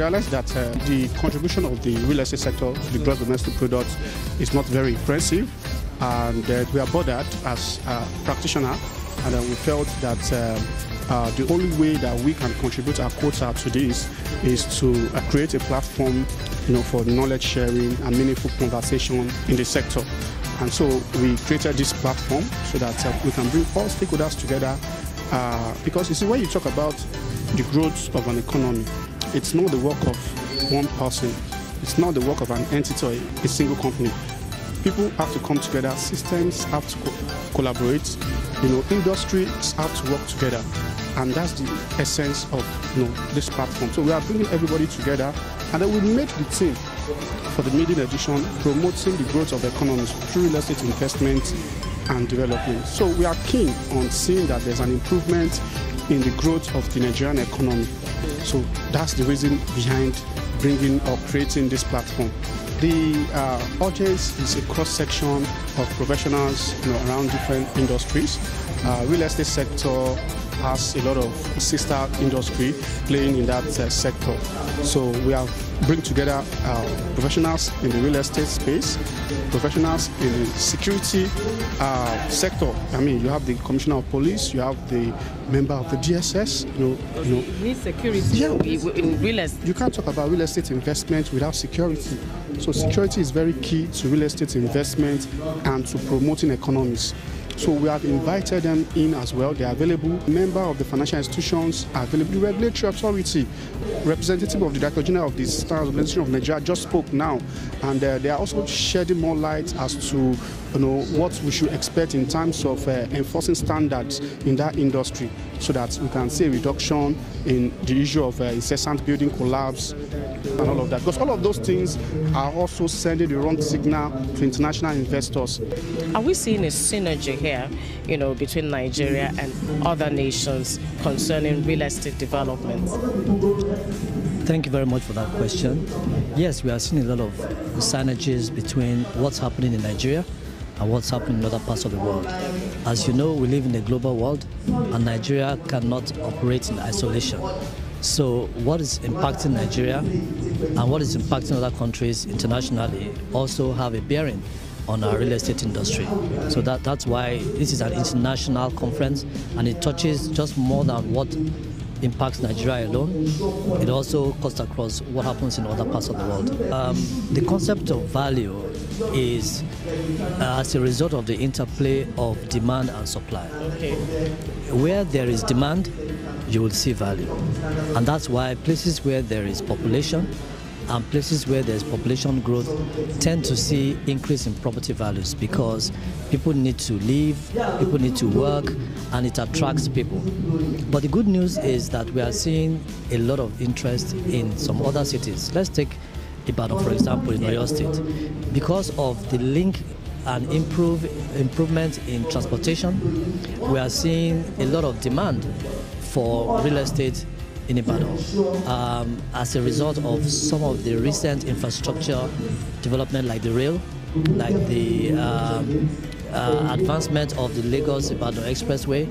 realize that the contribution of the real estate sector to the gross domestic product is not very impressive, and we are bothered as a practitioner, and we felt that the only way that we can contribute our quota to this is to create a platform, for knowledge sharing and meaningful conversation in the sector. And so we created this platform so that we can bring all stakeholders together, because you see, when you talk about the growth of an economy, it's not the work of one person, it's not the work of an entity or a single company. People have to come together, systems have to collaborate, industries have to work together, and that's the essence of this platform. So we are bringing everybody together, and then we made the team for the Maiden Edition promoting the growth of economies through real estate investment and development. So we are keen on seeing that there's an improvement in the growth of the Nigerian economy. So that's the reason behind bringing or creating this platform. The audience is a cross-section of professionals around different industries. Real estate sector has a lot of sister industry playing in that sector. So we have bring together professionals in the real estate space, professionals in the security sector. I mean, you have the Commissioner of Police, you have the member of the DSS. You need security in real estate. You can't talk about real estate investment without security. So security is very key to real estate investment and to promoting economies. So we have invited them in as well. They are available. Member of the financial institutions are available. The regulatory authority, representative of the Director General of the Standards Organization of Nigeria just spoke now, and they are also shedding more light as to what we should expect in terms of enforcing standards in that industry, so that we can see a reduction in the issue of incessant building collapse and all of that. Because all of those things are also sending the wrong signal to international investors. Are we seeing a synergy here, between Nigeria and other nations concerning real estate development? Thank you very much for that question. Yes, we are seeing a lot of synergies between what's happening in Nigeria and what's happening in other parts of the world. As you know, we live in a global world, and Nigeria cannot operate in isolation. So what is impacting Nigeria and what is impacting other countries internationally also have a bearing on our real estate industry. So that's why this is an international conference, and it touches just more than what impacts Nigeria alone. It also cuts across what happens in other parts of the world. The concept of value is as a result of the interplay of demand and supply. Okay. Where there is demand, you will see value. And that's why places where there is population and places where there's population growth tend to see increase in property values, because people need to live, people need to work, and it attracts people. But the good news is that we are seeing a lot of interest in some other cities. Let's take Ibadan, for example, in Oyo State. Because of the link and improvement in transportation, we are seeing a lot of demand for real estate in Ibadan as a result of some of the recent infrastructure development, like the rail, like the advancement of the Lagos-Ibadan Expressway,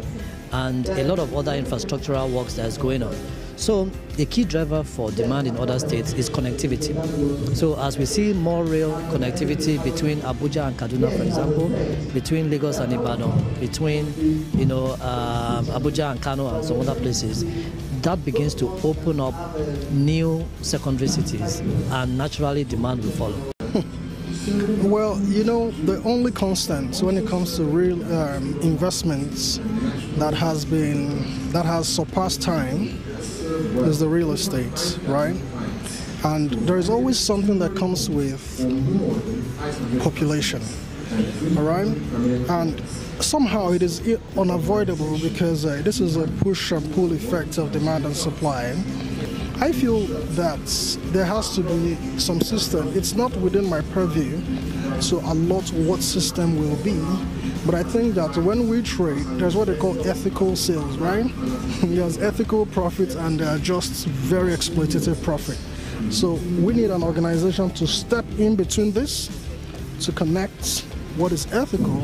and a lot of other infrastructural works that is going on. So the key driver for demand in other states is connectivity. So as we see more rail connectivity between Abuja and Kaduna, for example, between Lagos and Ibadan, between Abuja and Kano and some other places, that begins to open up new secondary cities, and naturally demand will follow. Well, the only constant when it comes to real investments that has surpassed time is the real estate, right? And there is always something that comes with population, all right? And somehow it is unavoidable, because this is a push and pull effect of demand and supply. I feel that there has to be some system. It's not within my purview to allot what system will be, but I think that when we trade, there's what they call ethical sales, right? There's ethical profit and just very exploitative profit. So we need an organization to step in between this, to connect what is ethical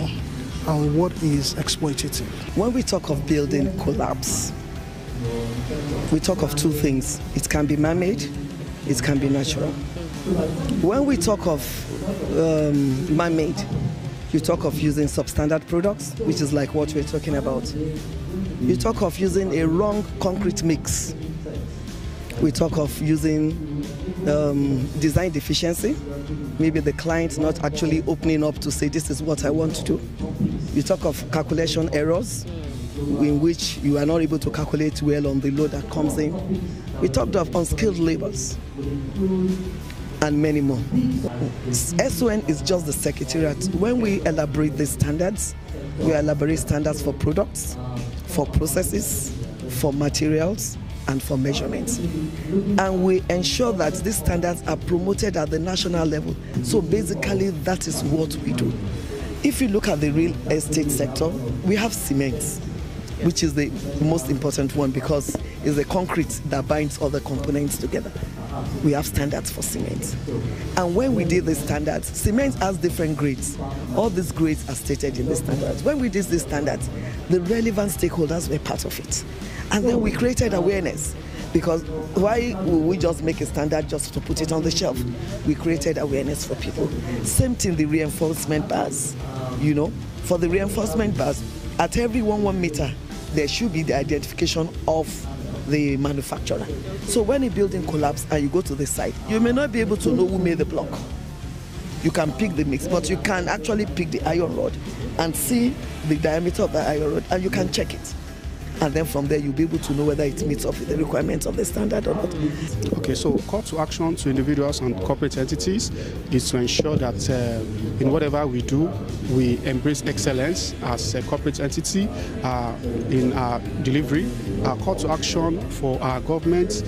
and what is exploitative. When we talk of building collapse, we talk of two things. It can be man-made it can be natural. When we talk of man-made, you talk of using substandard products, which is like what we're talking about. You talk of using a wrong concrete mix. We talk of using design deficiency. Maybe the client not actually opening up to say, this is what I want to do. You talk of calculation errors, in which you are not able to calculate well on the load that comes in. We talked of unskilled labors and many more. SON is just the secretariat. When we elaborate the standards, we elaborate standards for products, for processes, for materials, and for measurements. And we ensure that these standards are promoted at the national level. So basically, that is what we do. If you look at the real estate sector, we have cement, which is the most important one because it's the concrete that binds all the components together. We have standards for cement. And when we did the standards, cement has different grades. All these grades are stated in the standards. When we did these standards, the relevant stakeholders were part of it. And then we created awareness. Because why will we just make a standard just to put it on the shelf? We created awareness for people. Same thing, the reinforcement bars. You know, for the reinforcement bars, at every 1 meter, there should be the identification of the manufacturer. So when a building collapses and you go to the site, you may not be able to know who made the block. You can pick the mix, but you can actually pick the iron rod and see the diameter of the iron rod, and you can check it. And then from there, you'll be able to know whether it meets up with the requirements of the standard or not. Okay, so call to action to individuals and corporate entities is to ensure that in whatever we do, we embrace excellence as a corporate entity in our delivery. Our call to action for our government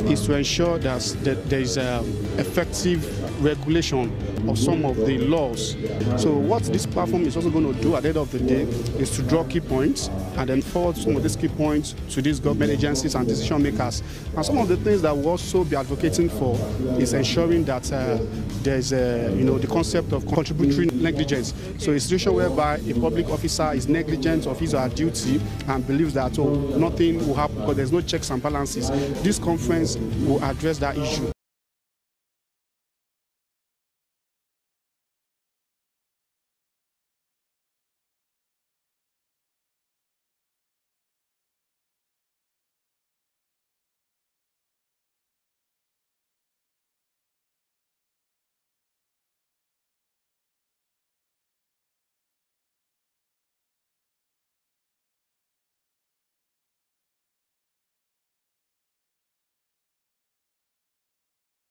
is to ensure that there is effective regulation of some of the laws. So what this platform is also going to do at the end of the day is to draw key points and then forward some of these key points to these government agencies and decision makers. And some of the things that we'll also be advocating for is ensuring that there's the concept of contributory negligence. So a situation whereby a public officer is negligent of his or her duty and believes that nothing will happen because there's no checks and balances. This conference will address that issue.